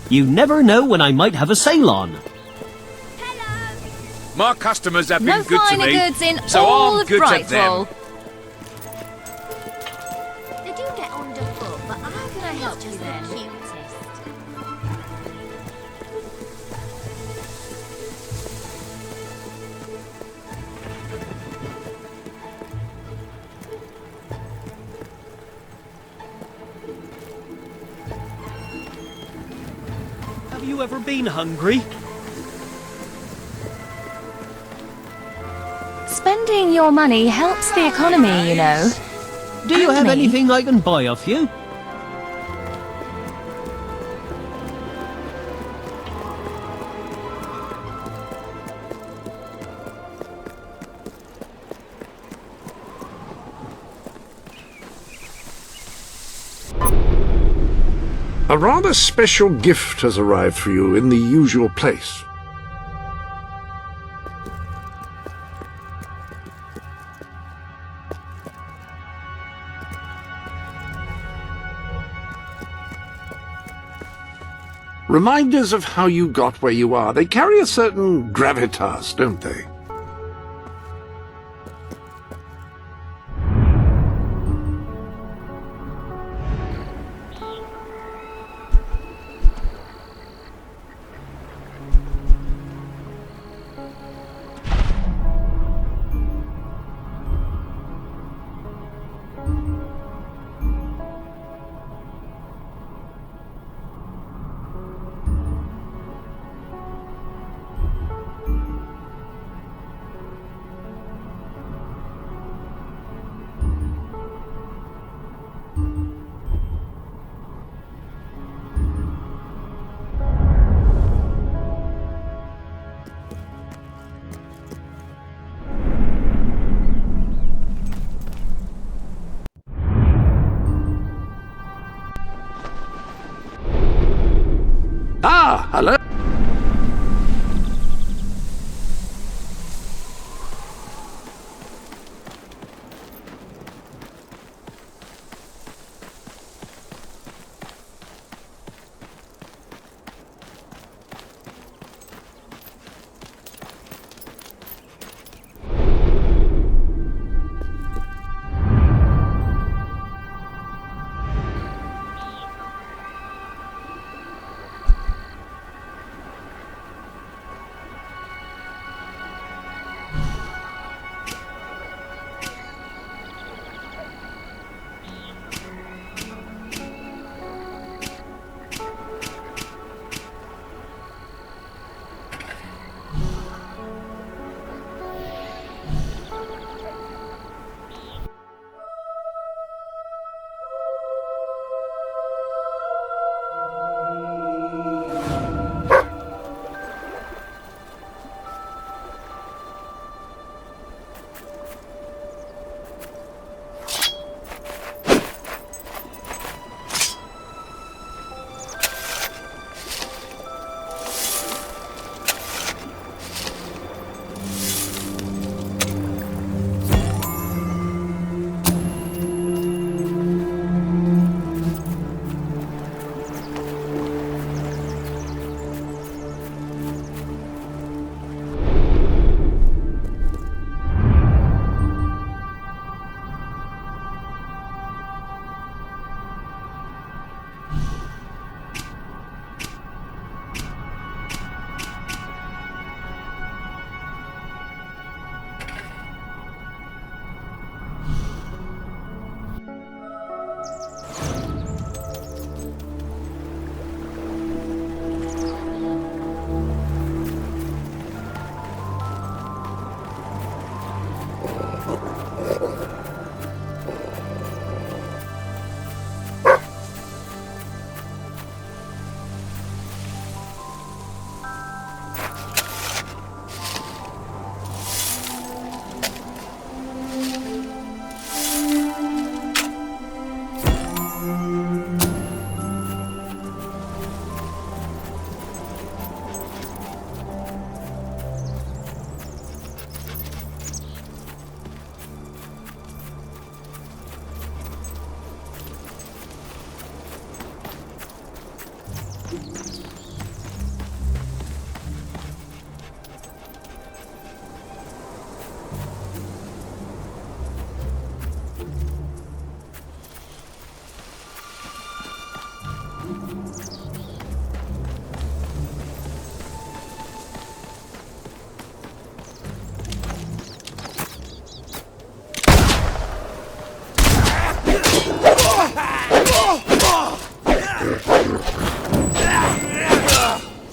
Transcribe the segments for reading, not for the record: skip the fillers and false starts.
You never know when I might have a sale on. My customers have been No good to finer me, goods in so all I'm of good to them. Brightwall. They do get underfoot, but how can I help you then? Have you ever been hungry? Spending your money helps the economy, you know. Do you And have me. anything I can buy off you? A rather special gift has arrived for you in the usual place. Reminders of how you got where you are. They carry a certain gravitas, don't they? Ah, hello.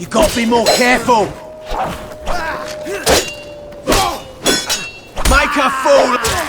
You gotta be more careful! Make a fool!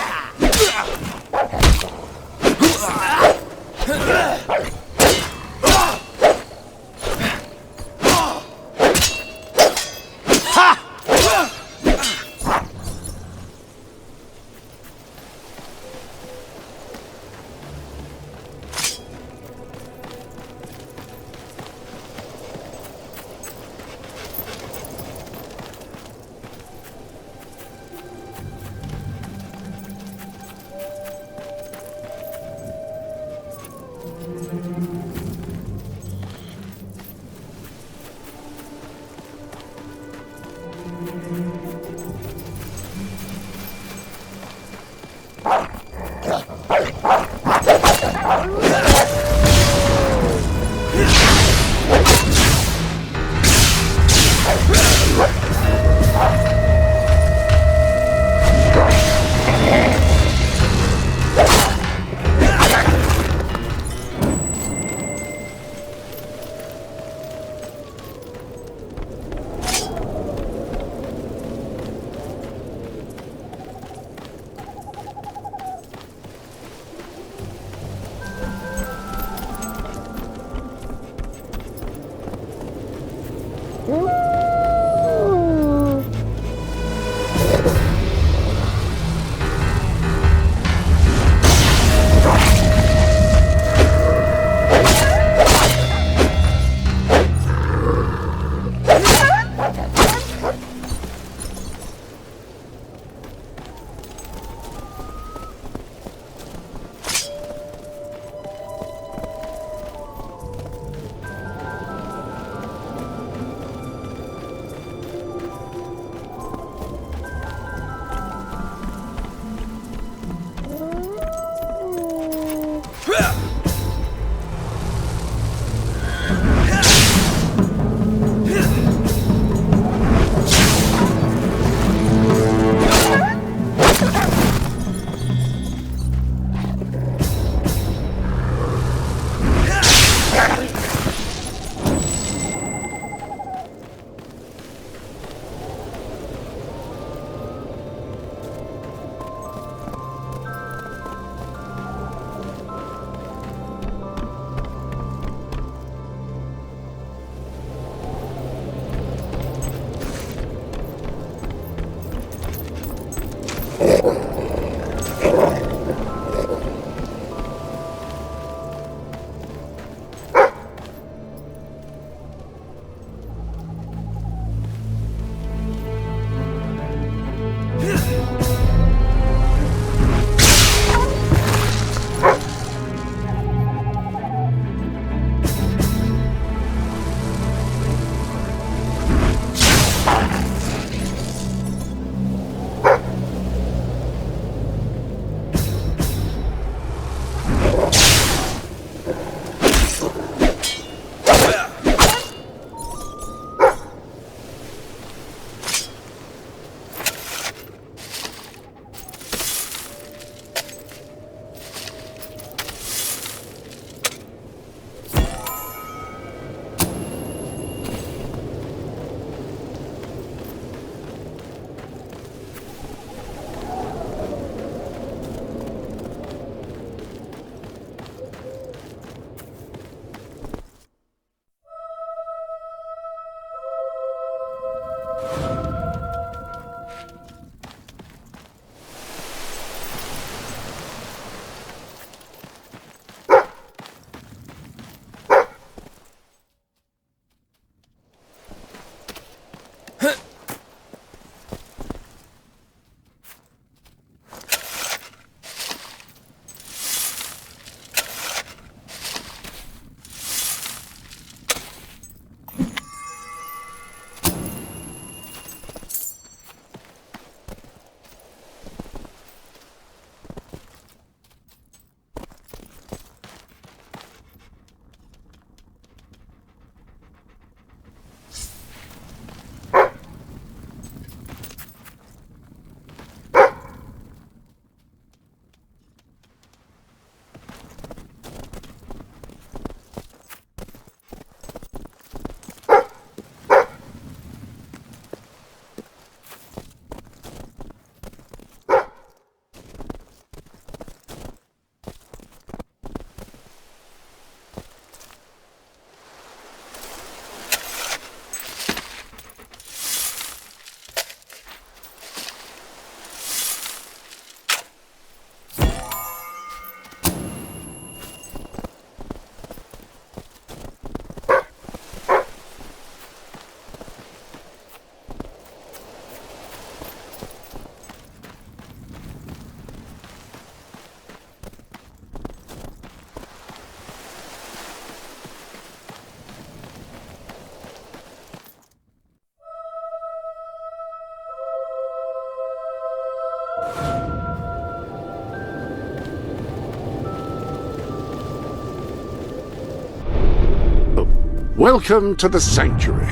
Welcome to the Sanctuary.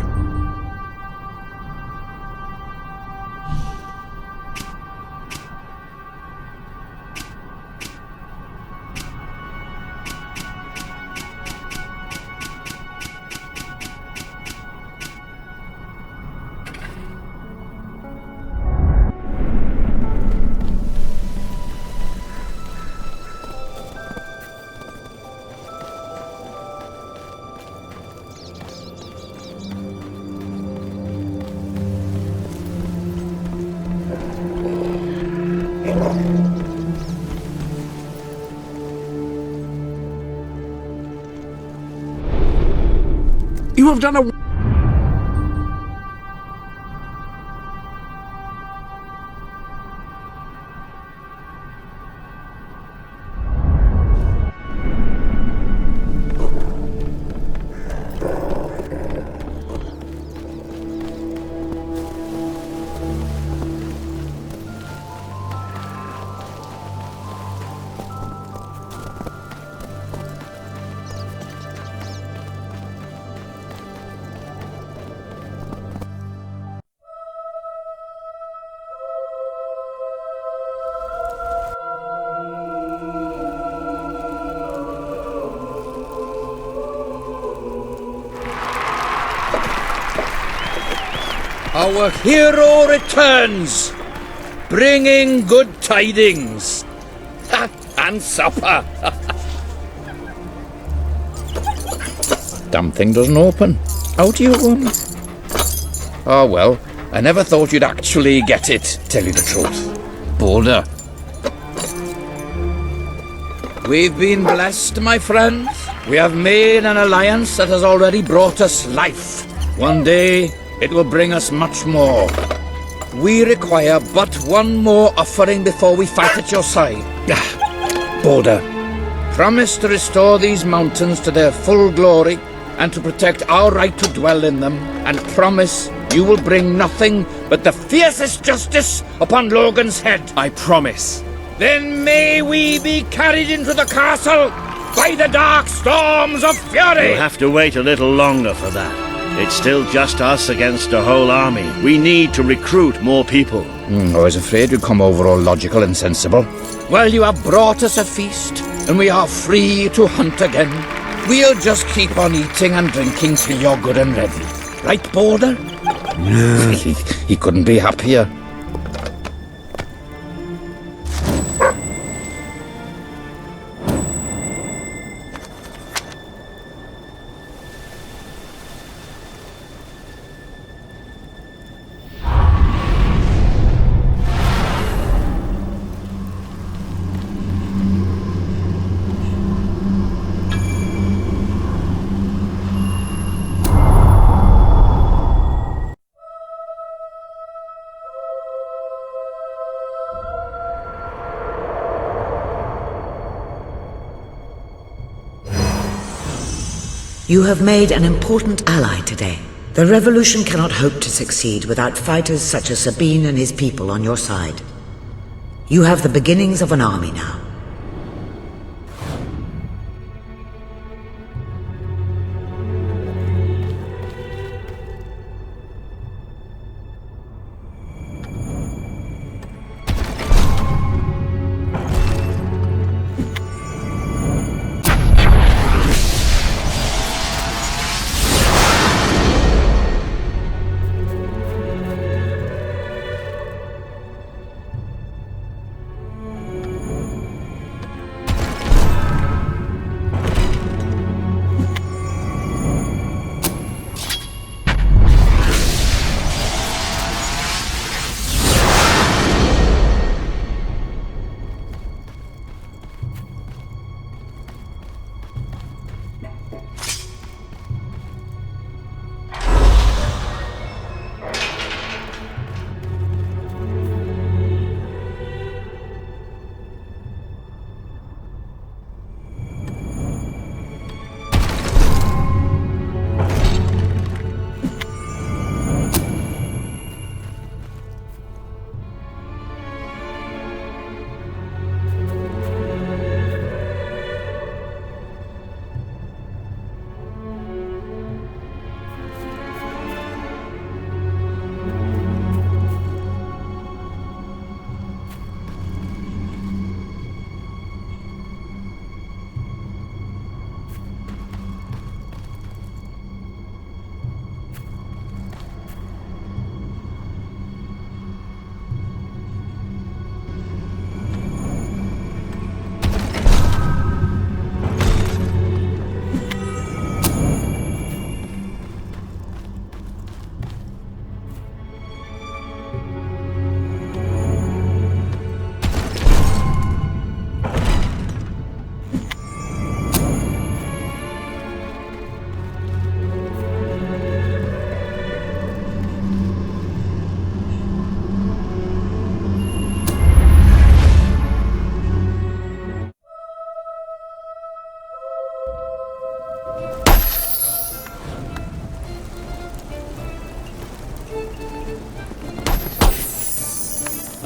You have done a... Our hero returns, bringing good tidings. Ha, and supper. Damn thing doesn't open. How do you... Oh well, I never thought you'd actually get it, tell you the truth. Boulder. We've been blessed, my friends. We have made an alliance that has already brought us life. One day, it will bring us much more. We require but one more offering before we fight at your side. Boulder, promise to restore these mountains to their full glory and to protect our right to dwell in them, and promise you will bring nothing but the fiercest justice upon Logan's head. I promise. Then may we be carried into the castle by the dark storms of fury! We'll have to wait a little longer for that. It's still just us against a whole army. We need to recruit more people. I was afraid you'd come over all logical and sensible. Well, you have brought us a feast, and we are free to hunt again. We'll just keep on eating and drinking till you're good and ready. Right, Boulder? Yeah. He couldn't be happier. You have made an important ally today. The revolution cannot hope to succeed without fighters such as Sabine and his people on your side. You have the beginnings of an army now.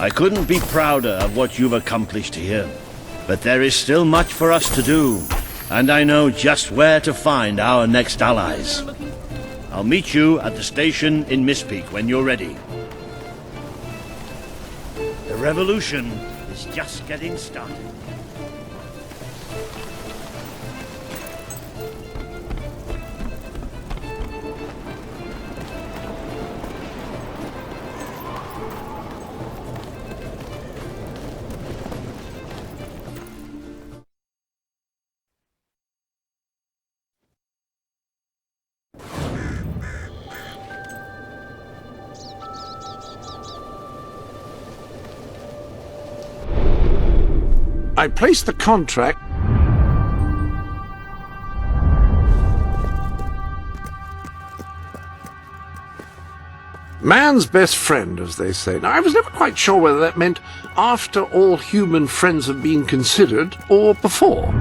I couldn't be prouder of what you've accomplished here. But there is still much for us to do, and I know just where to find our next allies. I'll meet you at the station in Mistpeak when you're ready. The revolution is just getting started. I placed the contract. Man's best friend, as they say. Now, I was never quite sure whether that meant after all human friends have been considered, or before.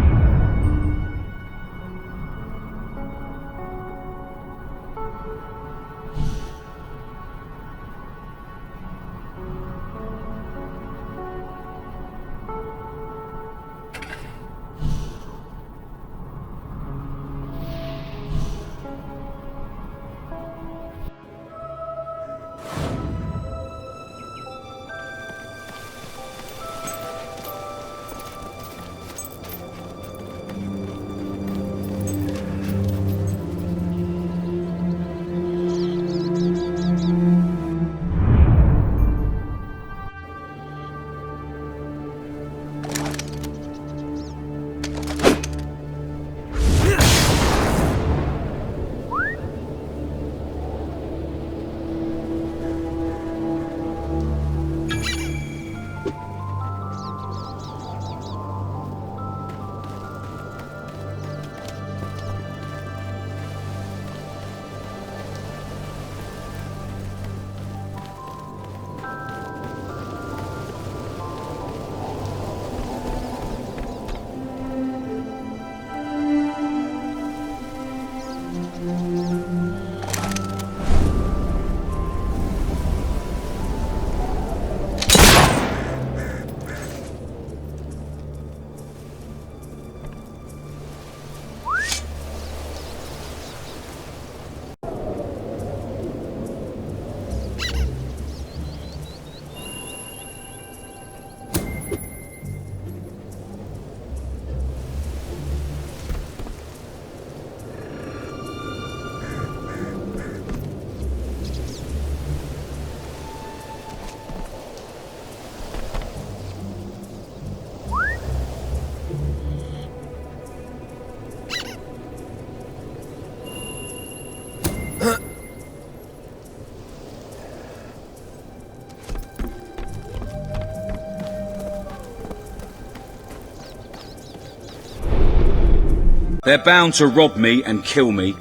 They're bound to rob me and kill me.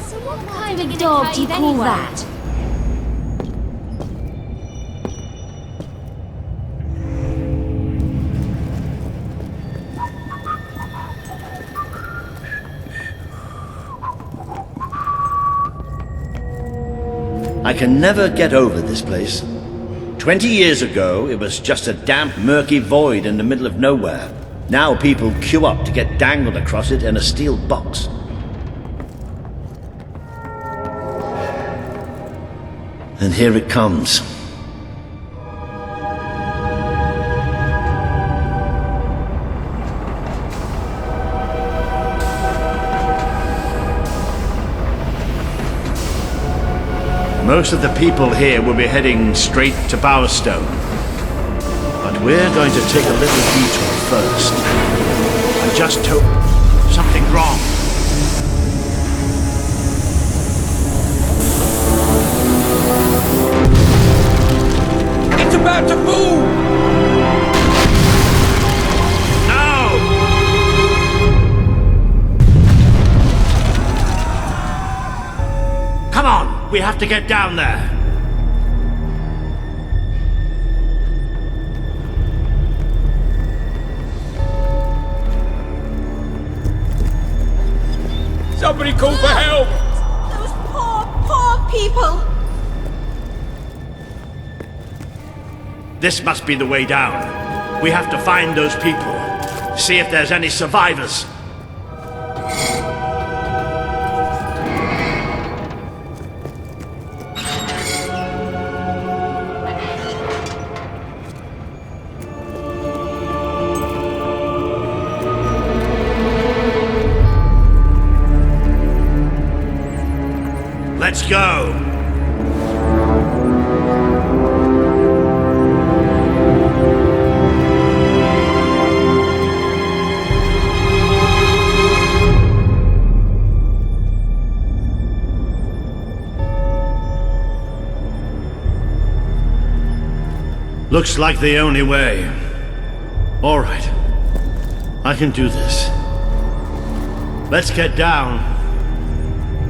So what kind of dog do you call that? I can never get over this place. 20 years ago, it was just a damp, murky void in the middle of nowhere. Now people queue up to get dangled across it in a steel box. And here it comes. Most of the people here will be heading straight to Bowerstone. But we're going to take a little detour first. I just hope something wrong. It's about to move! No! Come on, we have to get down there. Somebody call for help! Those poor people! This must be the way down. We have to find those people. See if there's any survivors. Let's go! Looks like the only way. All right. I can do this. Let's get down.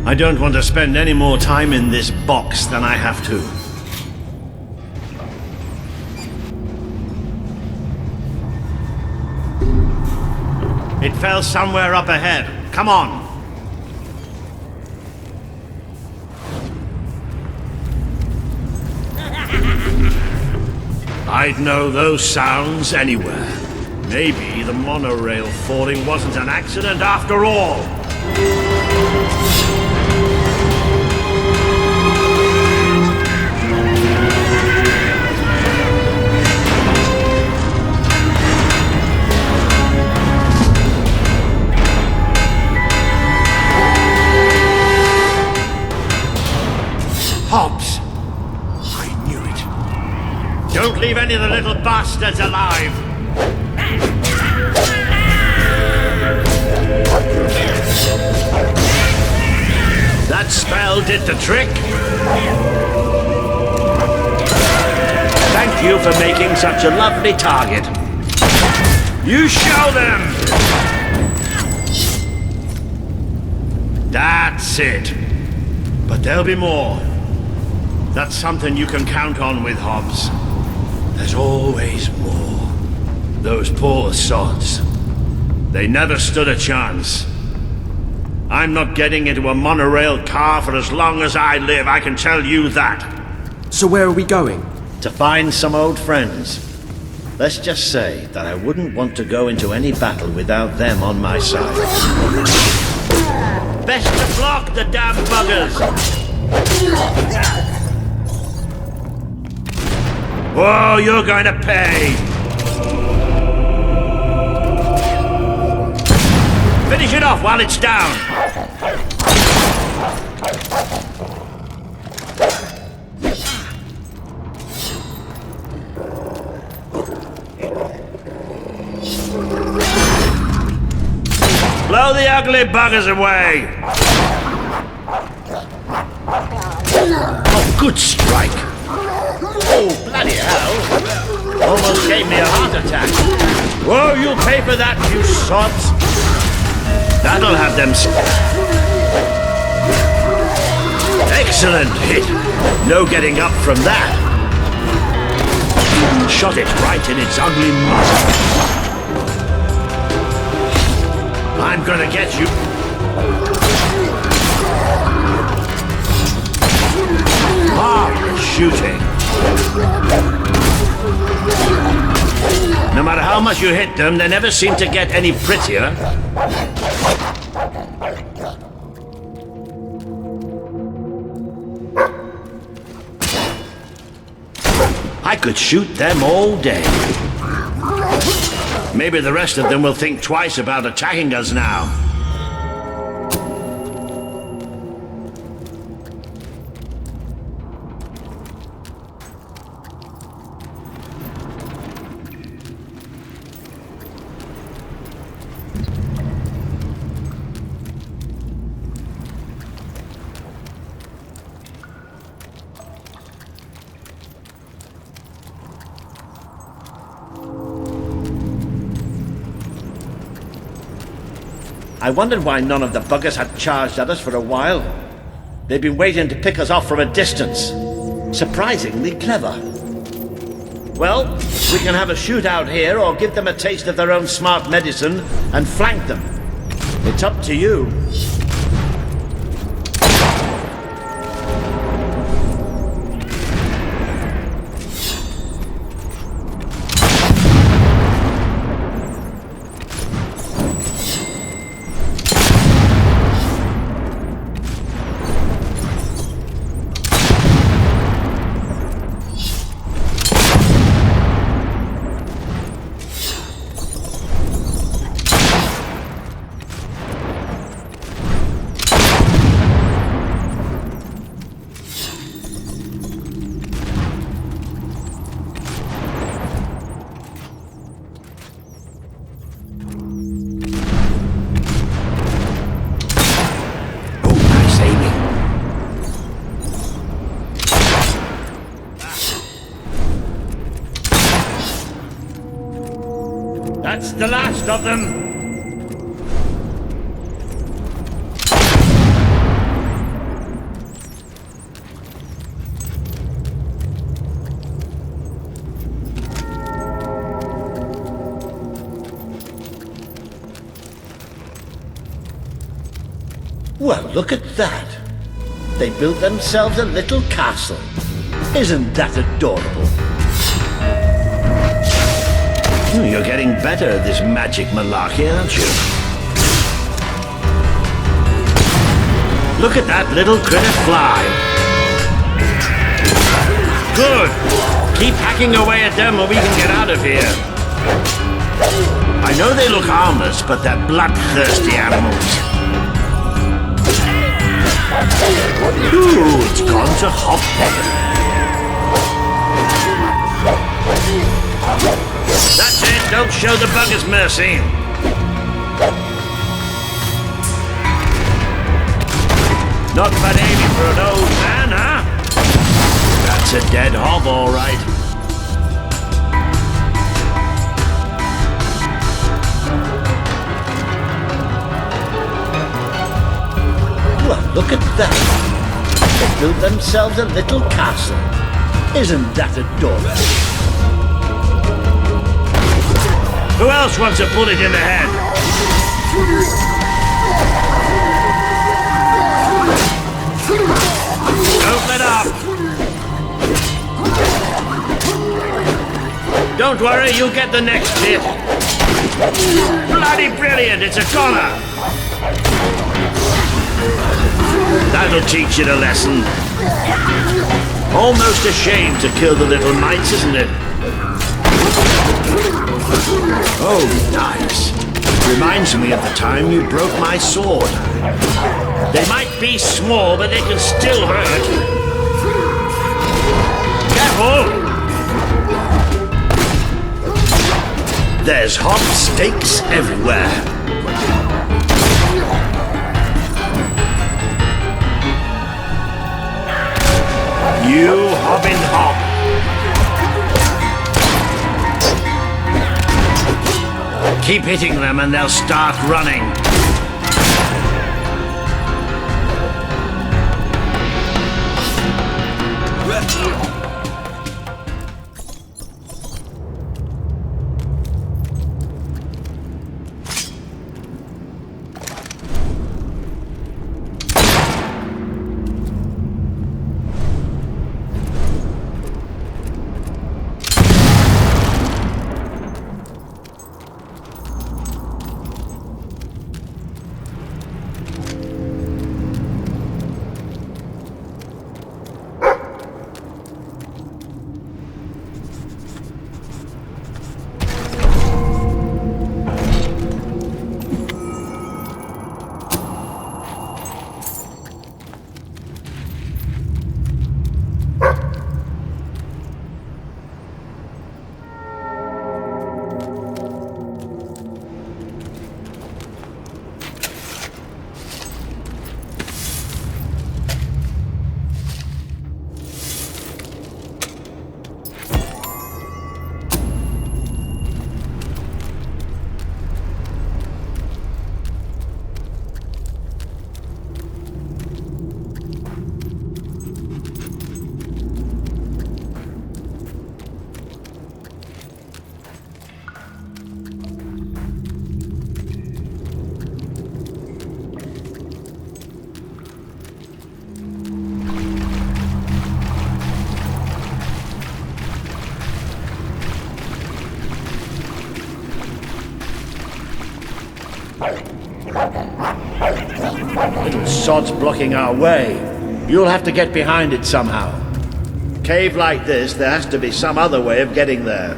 I don't want to spend any more time in this box than I have to. It fell somewhere up ahead. Come on. I'd know those sounds anywhere. Maybe the monorail falling wasn't an accident after all. Hobbs! I knew it. Don't leave any of the little bastards alive! That spell did the trick. Thank you for making such a lovely target. You show them! That's it. But there'll be more. That's something you can count on with Hobbs. There's always more. Those poor sods. They never stood a chance. I'm not getting into a monorail car for as long as I live, I can tell you that. So where are we going? To find some old friends. Let's just say that I wouldn't want to go into any battle without them on my side. Best to block the damn buggers! Whoa, you're going to pay! Finish it off while it's down! Blow the ugly buggers away! Oh, good strike! Oh, bloody hell! Almost gave me a heart attack. Whoa, you'll pay for that, you sods! That'll have them... Excellent hit! No getting up from that! Shot it right in its ugly muzzle. I'm gonna get you. Marvelous shooting. No matter how much you hit them, they never seem to get any prettier. I could shoot them all day. Maybe the rest of them will think twice about attacking us now. I wondered why none of the buggers had charged at us for a while. They've been waiting to pick us off from a distance. Surprisingly clever. Well, we can have a shootout here or give them a taste of their own smart medicine and flank them. It's up to you. That's the last of them. Well, look at that. They built themselves a little castle. Isn't that adorable? You're getting better at this magic malarkey, aren't you? Look at that little critter fly. Good. Keep hacking away at them or we can get out of here. I know they look harmless, but they're bloodthirsty animals. Ooh, it's gone to hop. That's it, don't show the buggers mercy. Not bad aiming for an old man, huh? That's a dead hob, all right. Well, look at that. They built themselves a little castle. Isn't that adorable? Who else wants a bullet in the head? Don't let up. Don't worry, you'll get the next hit. Bloody brilliant, it's a collar. That'll teach you a lesson. Almost a shame to kill the little mites, isn't it? Oh, nice. Reminds me of the time you broke my sword. They might be small, but they can still hurt. Careful! There's hot steaks everywhere. You hop and hop. Keep hitting them and they'll start running. Little sod's blocking our way. You'll have to get behind it somehow. Cave like this, there has to be some other way of getting there.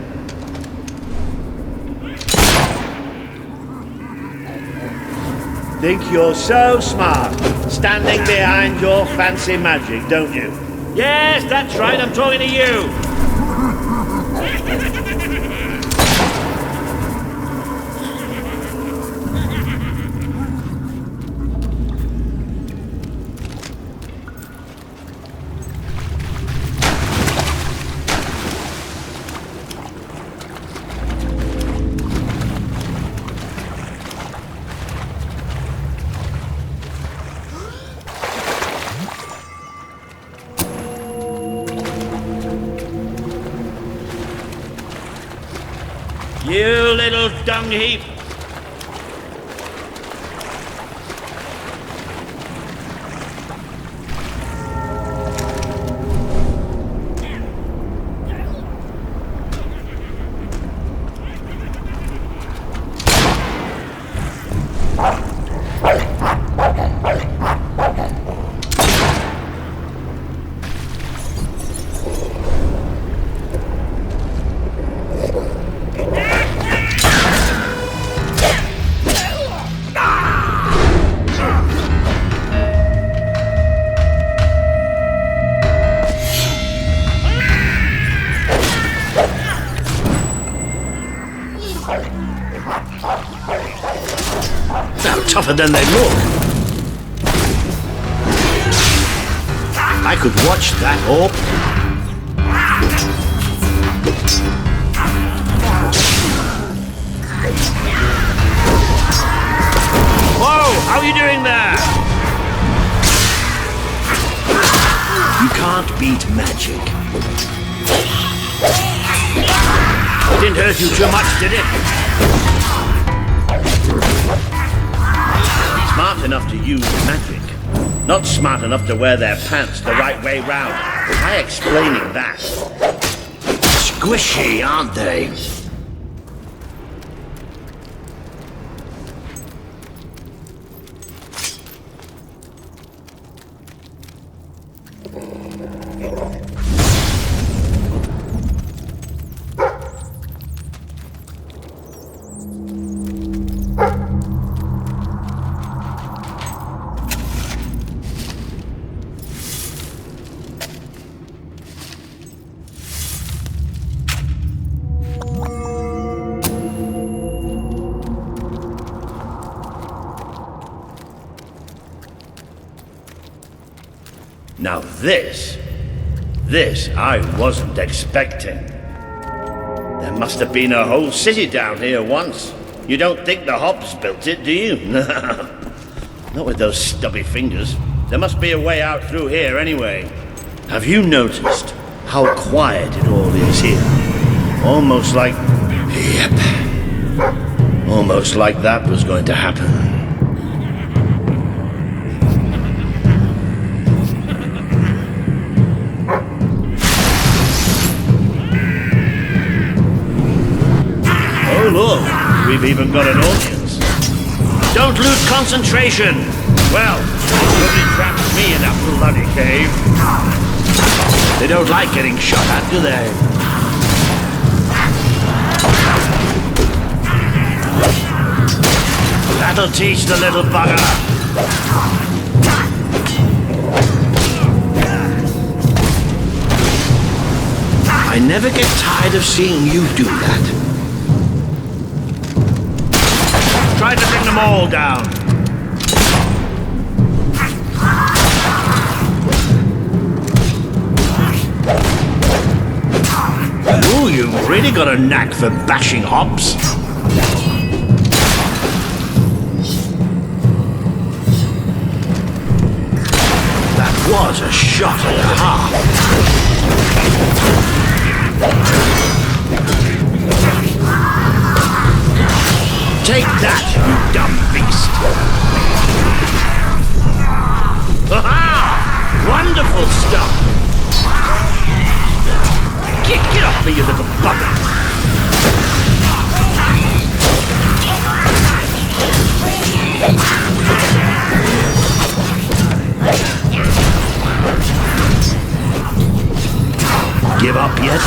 Think you're so smart, standing behind your fancy magic, don't you? Yes, that's right, I'm talking to you! You little dung heap! Tougher than they look. I could watch that orb. Whoa! How are you doing there? You can't beat magic. It didn't hurt you too much, did it? Smart enough to use magic, not smart enough to wear their pants the right way round. Try explaining that. Squishy, aren't they? Now this I wasn't expecting. There must have been a whole city down here once. You don't think the Hobbs built it, do you? Not with those stubby fingers. There must be a way out through here anyway. Have you noticed how quiet it all is here? Almost like... Yep. Almost like that was going to happen. Look, we've even got an audience. Don't lose concentration! Well, nobody traps me in that bloody cave. They don't like getting shot at, do they? That'll teach the little bugger. I never get tired of seeing you do that. Try to bring them all down. Ooh, you've really got a knack for bashing Hobbs. That was a shot and a half. Take that, you dumb beast! Ha-ha! Wonderful stuff! Get off me, you little bugger! Give up yet?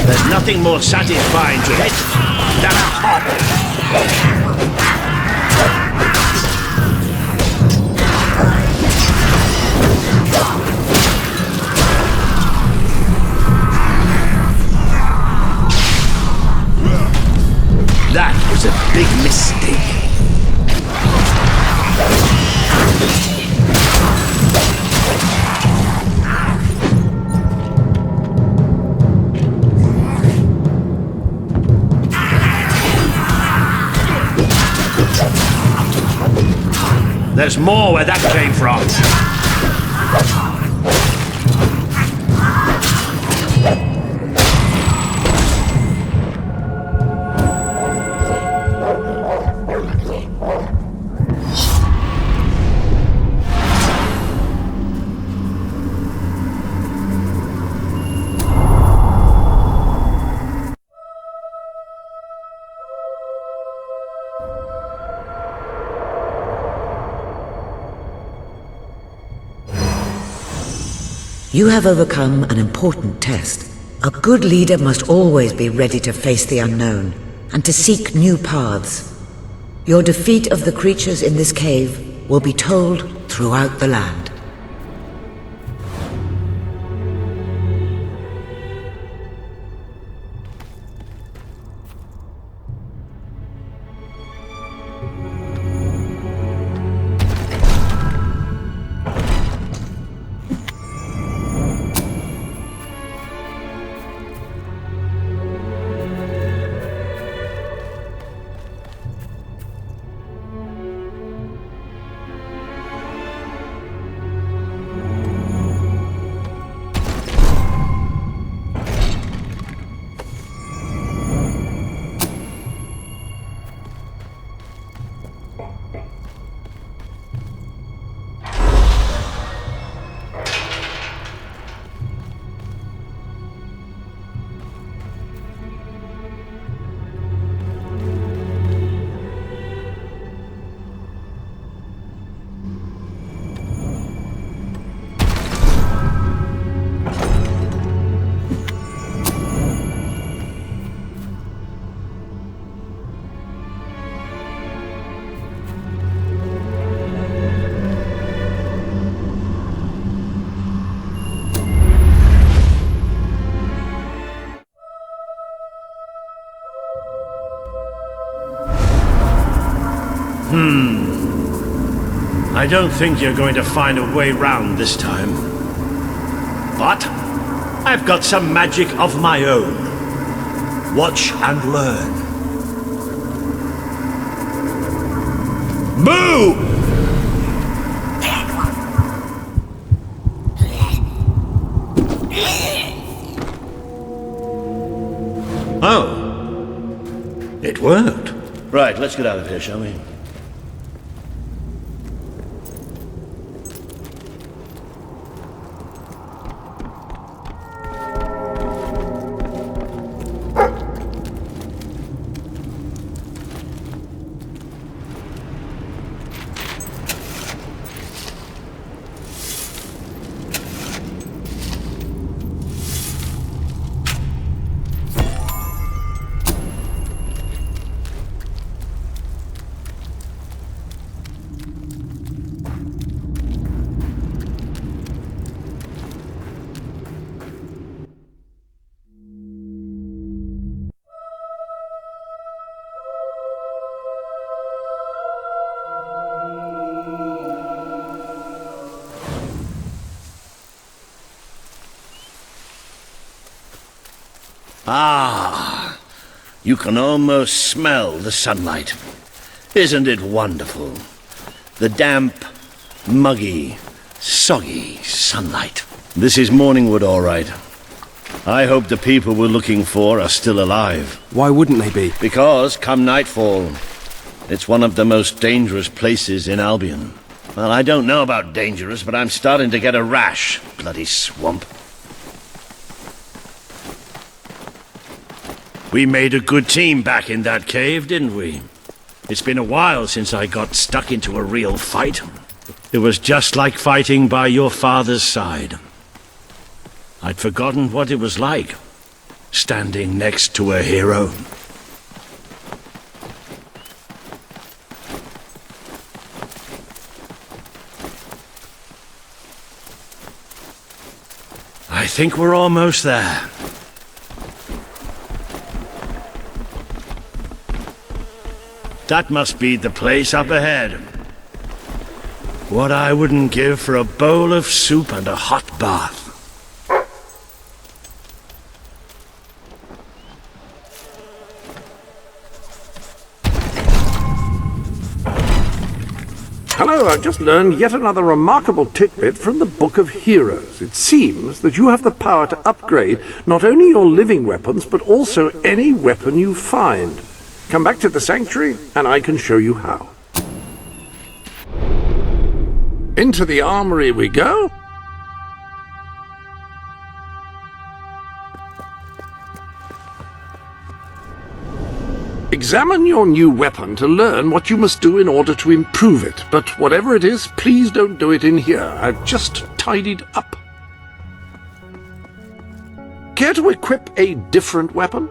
There's nothing more satisfying to hit than a hop. That was a big mistake. There's more where that came from. You have overcome an important test. A good leader must always be ready to face the unknown and to seek new paths. Your defeat of the creatures in this cave will be told throughout the land. I don't think you're going to find a way round this time. But I've got some magic of my own. Watch and learn. Boo! Oh. It worked. Right, let's get out of here, shall we? Ah, you can almost smell the sunlight. Isn't it wonderful? The damp, muggy, soggy sunlight. This is Morningwood, all right. I hope the people we're looking for are still alive. Why wouldn't they be? Because, come nightfall, it's one of the most dangerous places in Albion. Well, I don't know about dangerous, but I'm starting to get a rash. Bloody swamp. We made a good team back in that cave, didn't we? It's been a while since I got stuck into a real fight. It was just like fighting by your father's side. I'd forgotten what it was like, standing next to a hero. I think we're almost there. That must be the place up ahead. What I wouldn't give for a bowl of soup and a hot bath. Hello, I've just learned yet another remarkable tidbit from the Book of Heroes. It seems that you have the power to upgrade not only your living weapons, but also any weapon you find. Come back to the sanctuary, and I can show you how. Into the armory we go. Examine your new weapon to learn what you must do in order to improve it. But whatever it is, please don't do it in here. I've just tidied up. Care to equip a different weapon?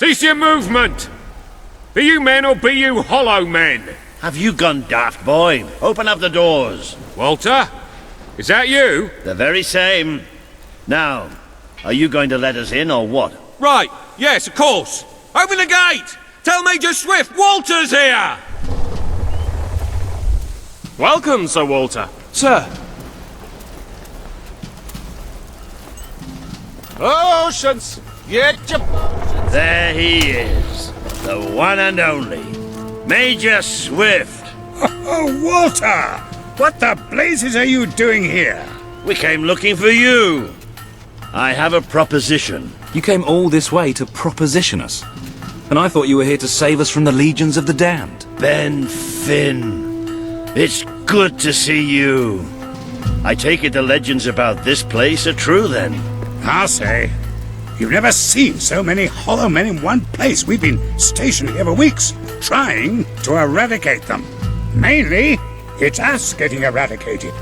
Cease your movement! Be you men or be you hollow men? Have you gone daft, boy? Open up the doors. Walter? Is that you? The very same. Now, are you going to let us in or what? Right, yes, of course. Open the gate! Tell Major Swift Walter's here! Welcome, Sir Walter. Sir, Oceans! There he is. The one and only. Major Swift. Oh, Walter! What the blazes are you doing here? We came looking for you. I have a proposition. You came all this way to proposition us. And I thought you were here to save us from the legions of the damned. Ben Finn. It's good to see you. I take it the legends about this place are true then. I'll say. You've never seen so many hollow men in one place. We've been stationed here for weeks, trying to eradicate them. Mainly, it's us getting eradicated.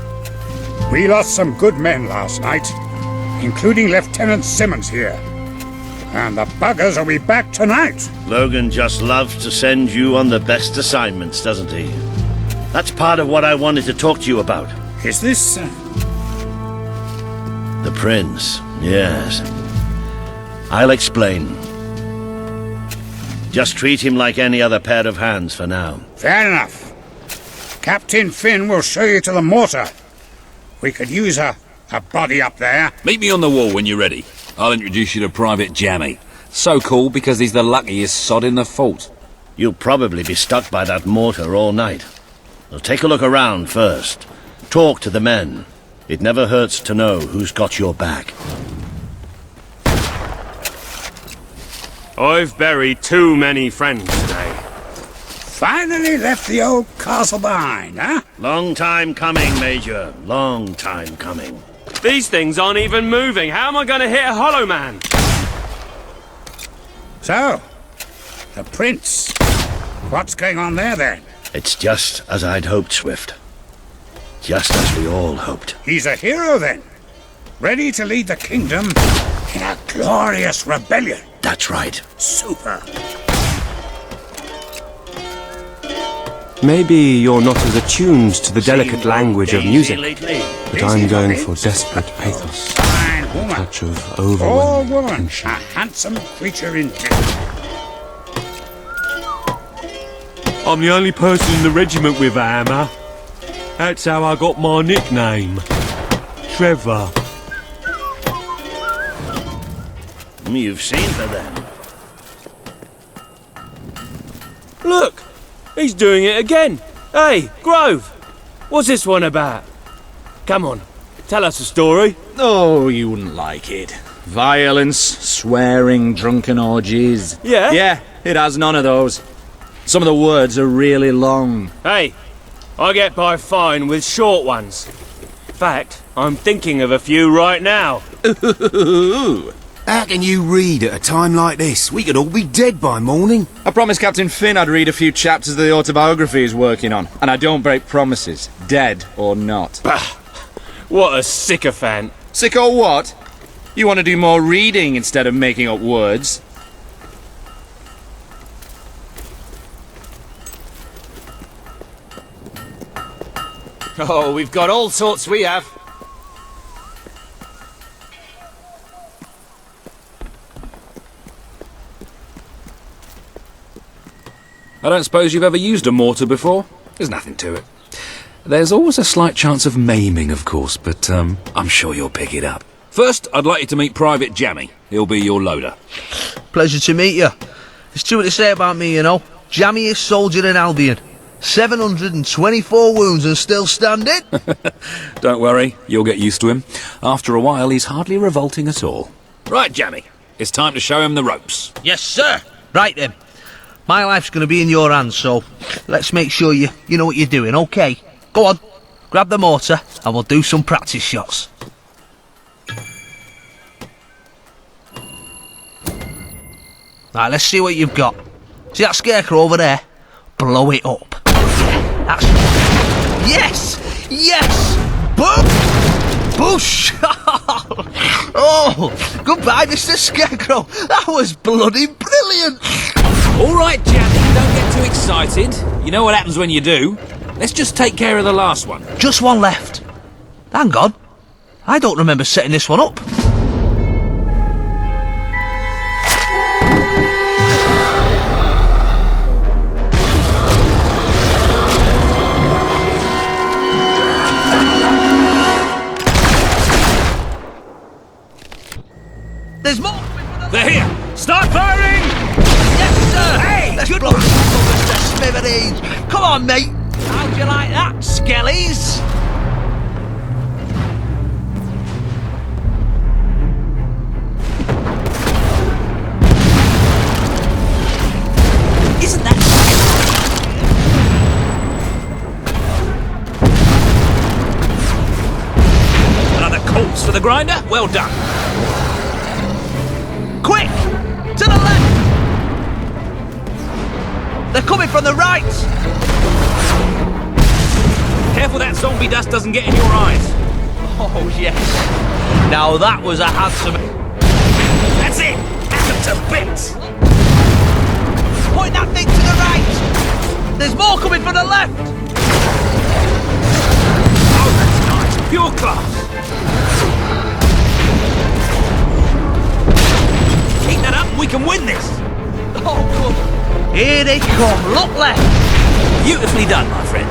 We lost some good men last night, including Lieutenant Simmons here. And the buggers will be back tonight. Logan just loves to send you on the best assignments, doesn't he? That's part of what I wanted to talk to you about. Is this... The Prince, yes. I'll explain. Just treat him like any other pair of hands for now. Fair enough. Captain Finn will show you to the mortar. We could use a body up there. Meet me on the wall when you're ready. I'll introduce you to Private Jammy. So cool because he's the luckiest sod in the fort. You'll probably be stuck by that mortar all night. Well, take a look around first. Talk to the men. It never hurts to know who's got your back. I've buried too many friends today. Finally left the old castle behind, huh? Long time coming, Major. Long time coming. These things aren't even moving. How am I going to hit a hollow man? So, the Prince. What's going on there, then? It's just as I'd hoped, Swift. Just as we all hoped. He's a hero, then. Ready to lead the kingdom in a glorious rebellion. That's right. Super. maybe you're not as attuned to the delicate language of music, but I'm going for desperate pathos. A touch of overwhelming woman, tension. a handsome creature indeed. I'm the only person in the regiment with a hammer. That's how I got my nickname. Trevor. You've seen her then. Look! He's doing it again! Hey, Grove! What's this one about? Come on, tell us a story. Oh, you wouldn't like it. Violence, swearing, drunken orgies. Yeah? Yeah, it has none of those. Some of the words are really long. Hey, I get by fine with short ones. In fact, I'm thinking of a few right now. Ooh, How can you read at a time like this? We could all be dead by morning. I promised Captain Finn I'd read a few chapters of the autobiography he's working on, and I don't break promises, dead or not. Bah! What a sycophant. Sick or what? You want to do more reading instead of making up words? Oh, we've got all sorts, we have. I don't suppose you've ever used a mortar before? There's nothing to it. There's always a slight chance of maiming, of course, but I'm sure you'll pick it up. First, I'd like you to meet Private Jammy. He'll be your loader. Pleasure to meet you. There's too much to say about me, you know. Jammiest soldier in Albion. 724 wounds and still standing. Don't worry, you'll get used to him. After a while, he's hardly revolting at all. Right, Jammy, it's time to show him the ropes. Yes, sir. Right then. My life's going to be in your hands, so let's make sure you know what you're doing, okay? Go on, grab the mortar and we'll do some practice shots. Right, let's see what you've got. See that scarecrow over there? Blow it up. That's... Yes! Yes! Boom! Boosh! Oh, goodbye, Mr. Scarecrow. That was bloody brilliant. All right, Jammy, don't get too excited. You know what happens when you do. Let's just take care of the last one. Just one left. Hang on. I don't remember setting this one up. There's more! They're here! Start firing! Yes, sir! Hey! Let's Good blow luck! Mr. Smithereens! Come on, mate! How'd you like that, Skellies? Isn't that... Another corpse for the grinder? Well done. Quick! To the left! They're coming from the right! Careful that zombie dust doesn't get in your eyes. Oh, yes. Now that was a handsome... That's it! Hack them to bits! Point that thing to the right! There's more coming from the left! Oh, that's nice. Pure class. Keep that up and we can win this. Oh, good. Here they come. Look left. Beautifully done, my friend.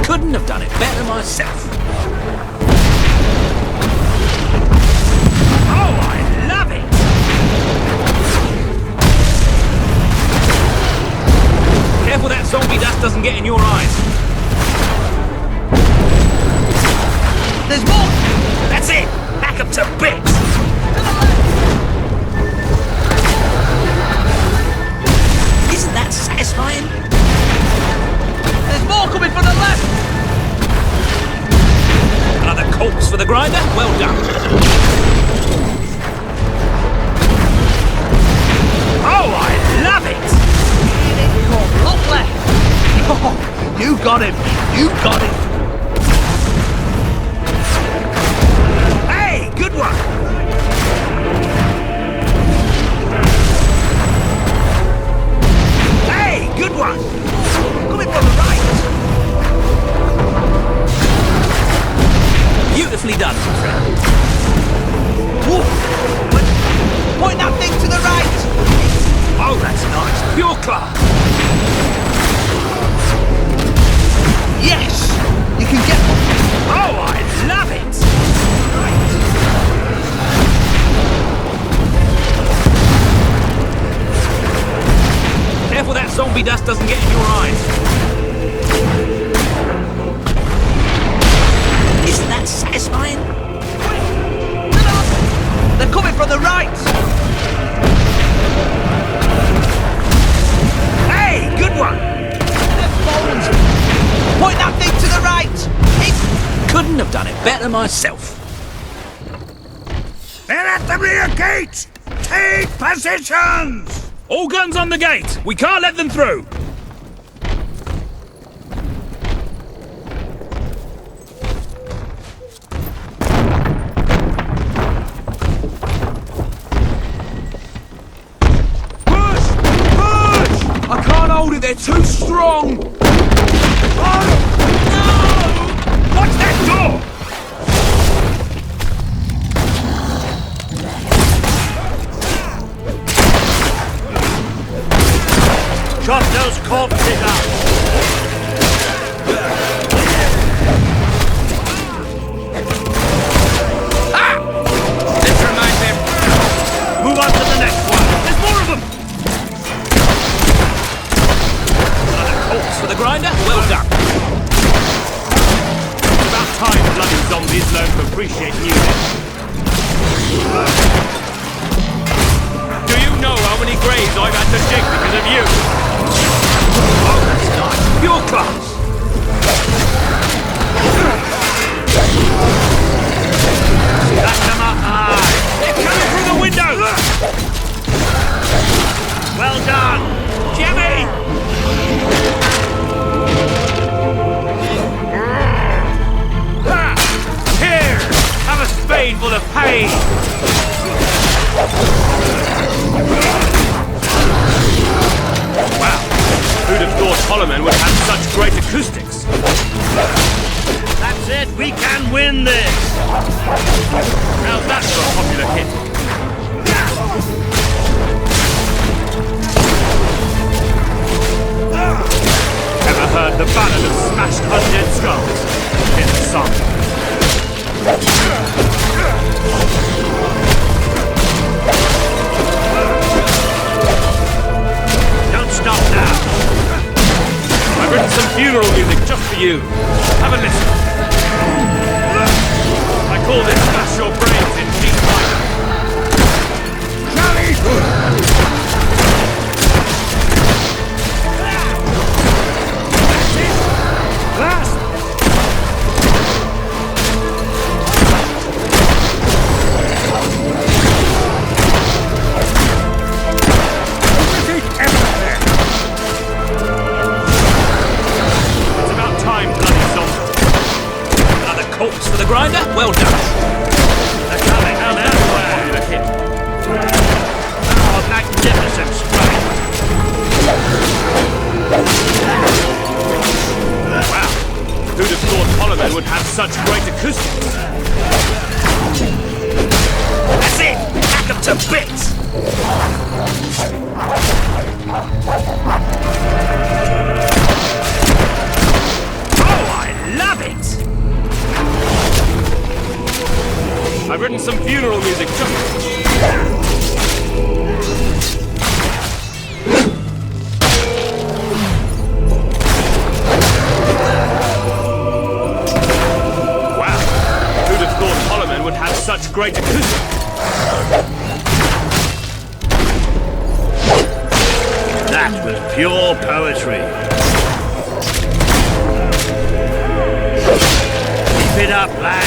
Couldn't have done it better myself. Oh, I love it! Careful that zombie dust doesn't get in your eyes. There's more! That's it! Hack them to bits! Isn't that satisfying? There's more coming from the left! Another corpse for the grinder? Well done. Oh, I love it! Here they come. Look left! Oh, you got him! You got him! Hey, good one! Hey, good one! Coming from the right! Beautifully done, my friend. Whoa. Point that thing to the right! Oh, that's nice. Pure class. Yes! You can get... Oh, I love it! Careful that zombie dust doesn't get in your eyes. Isn't that satisfying? They're coming from the right! Hey, good one! Point that thing to the right! Couldn't have done it better myself. They're at the rear gate! Take positions! All guns on the gate! We can't let them through! Push! Push! I can't hold it, they're too strong! Oh, no! Watch that door! Chop those corpses up! Ah! This reminds him. Move on to the next one! There's more of them! Another corpse for the grinder? Well done. It's about time bloody zombies learn to appreciate music. Do you know how many graves I've had to dig because of you? Oh, that's nice. Pure class. Back them up high! They're coming through the window! Well done! Jimmy! Here! Have a spade full of pain! Wow! Who'd have thought Holloman would have such great acoustics? That's it! We can win this! How's that for a popular hit? Ever heard the ballad of smashed undead skulls? It's a song. Don't stop now! I've written some funeral music just for you. Have a listen. I call this Smash Your Brains in G minor. Last! It's about time, bloody zombie. Another corpse for the grinder? Well done. They're coming out that way! Popular hit. Oh, magnificent strike! Wow. Who'd have thought Holloman would have such great acoustics? That's it! Hack them to bits! Oh, I love it! I've written some funeral music just... Wow. Who'd have thought Holloman would have such great acoustics? That was pure poetry. Keep it up, lad.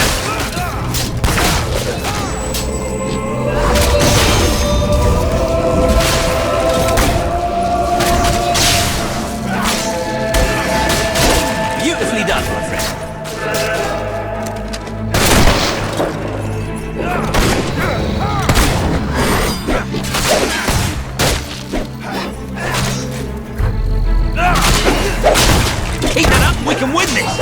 Beautifully done, my friend. Keep that up, we can win this!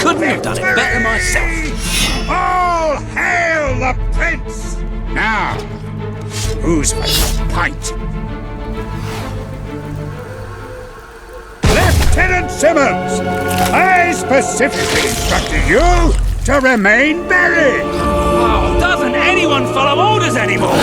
Couldn't have done it better myself. All hail the prince! Now, who's my pint? Lieutenant Simmons, I specifically instructed you to remain buried. Oh, doesn't anyone follow orders anymore?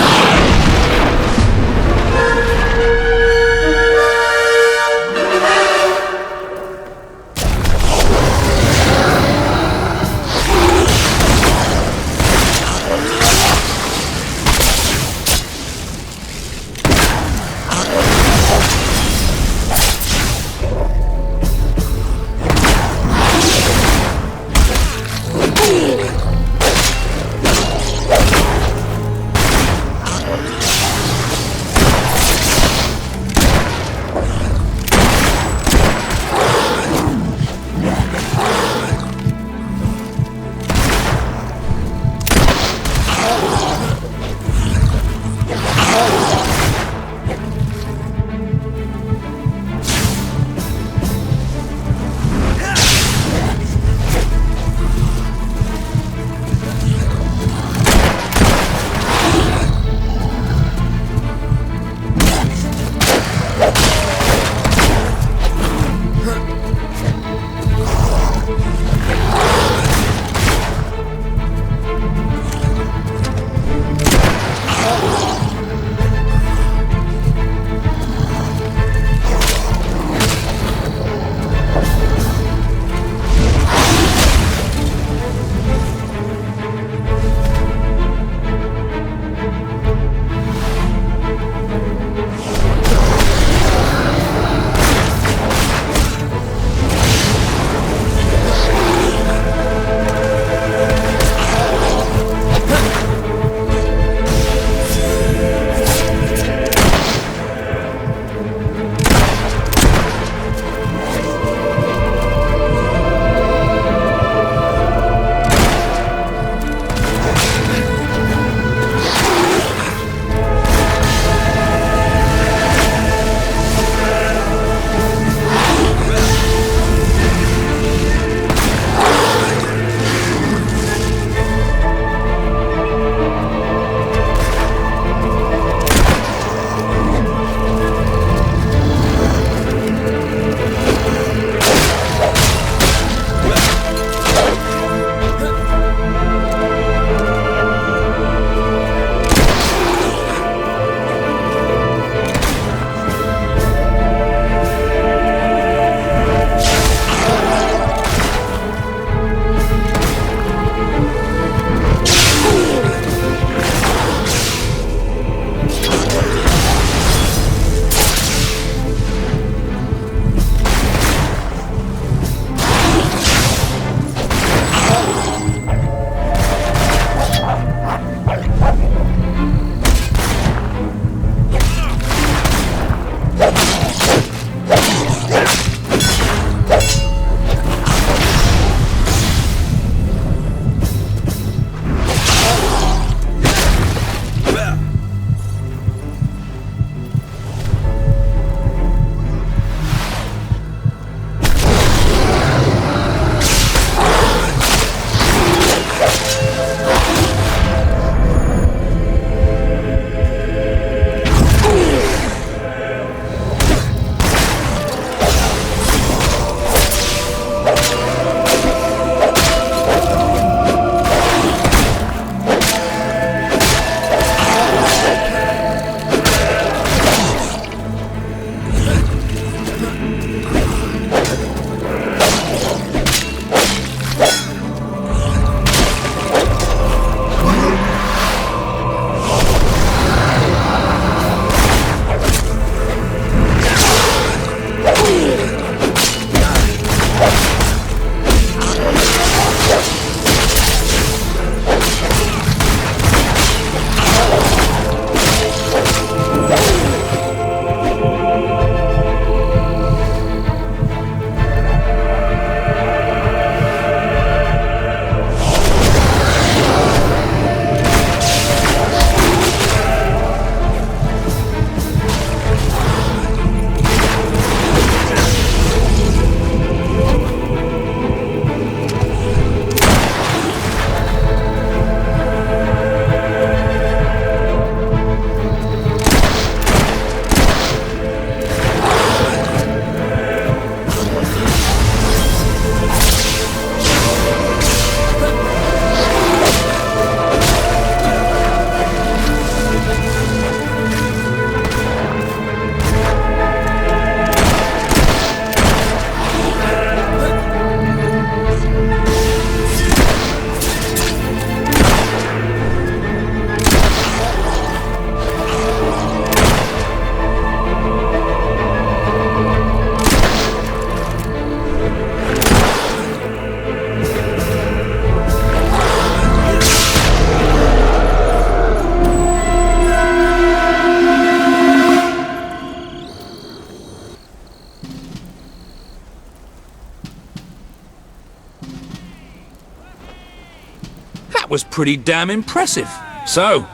That was pretty damn impressive. So,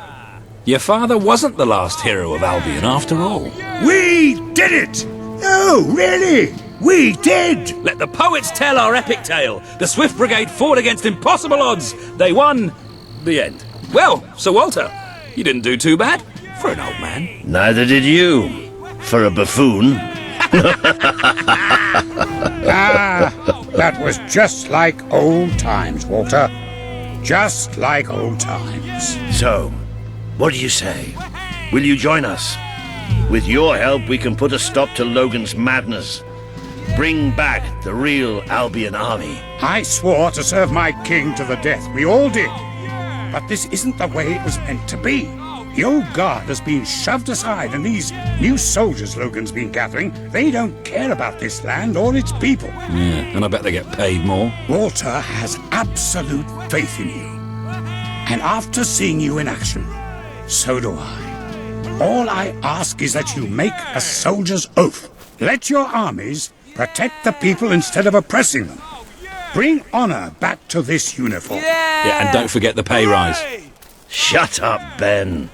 your father wasn't the last hero of Albion after all. We did it! Oh, really? We did! Let the poets tell our epic tale. The Swift Brigade fought against impossible odds. They won. The end. Well, Sir Walter, you didn't do too bad for an old man. Neither did you, for a buffoon. That was just like old times, Walter. Just like old times. So, what do you say? Will you join us? With your help, we can put a stop to Logan's madness. Bring back the real Albion army. I swore to serve my king to the death. We all did. But this isn't the way it was meant to be. The old guard has been shoved aside, and these new soldiers Logan's been gathering, they don't care about this land or its people. Yeah, and I bet they get paid more. Walter has absolute faith in you. And after seeing you in action, so do I. All I ask is that you make a soldier's oath. Let your armies protect the people instead of oppressing them. Bring honor back to this uniform. Yeah, and don't forget the pay rise. Shut up, Ben.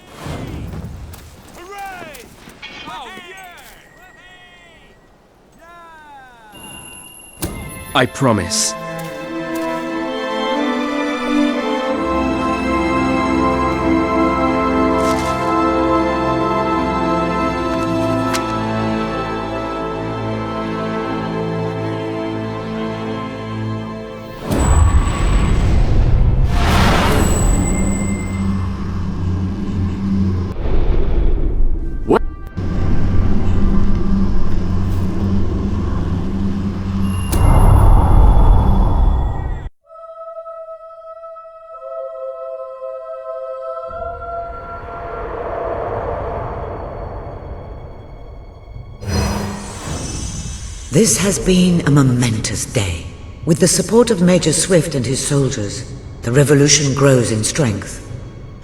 I promise. This has been a momentous day. With the support of Major Swift and his soldiers, the revolution grows in strength,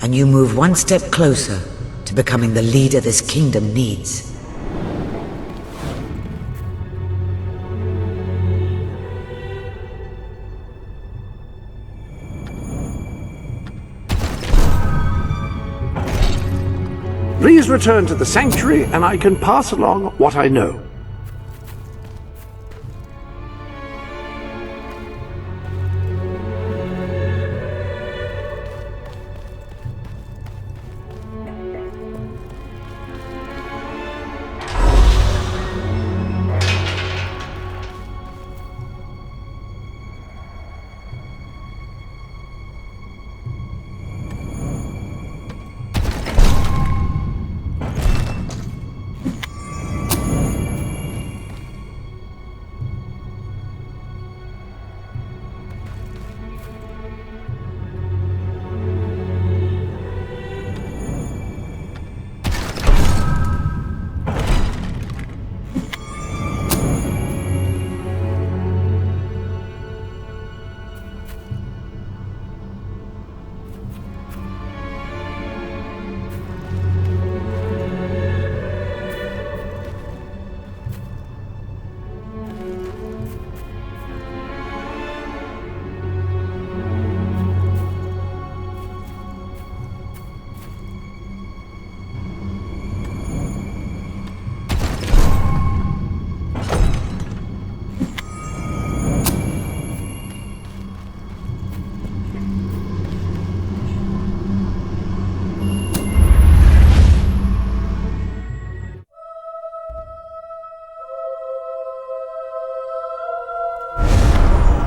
and you move one step closer to becoming the leader this kingdom needs. Please return to the sanctuary, and I can pass along what I know.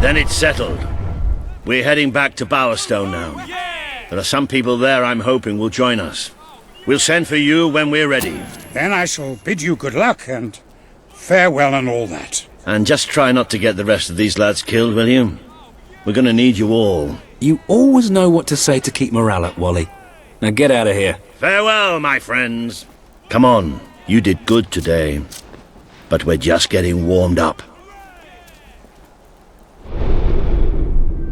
Then it's settled. We're heading back to Bowerstone now. There are some people there I'm hoping will join us. We'll send for you when we're ready. Then I shall bid you good luck and farewell and all that. And just try not to get the rest of these lads killed, will you? We're gonna need you all. You always know what to say to keep morale up, Wally. Now get out of here. Farewell, my friends. Come on, you did good today. But we're just getting warmed up.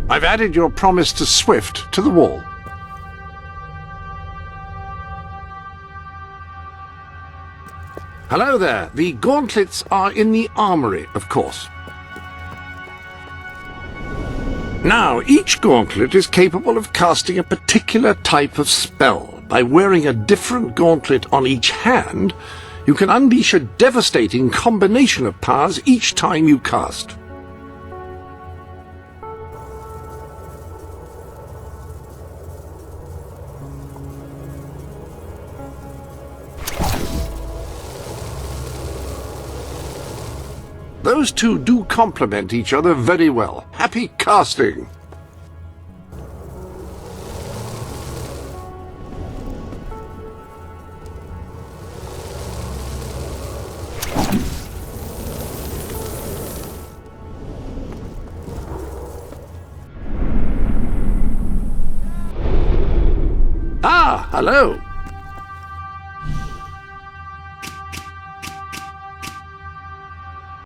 I've added your promise to Swift to the wall. Hello there. The gauntlets are in the armory, of course. Now, each gauntlet is capable of casting a particular type of spell. By wearing a different gauntlet on each hand, you can unleash a devastating combination of powers each time you cast. Those two do complement each other very well. Happy casting! Ah, hello.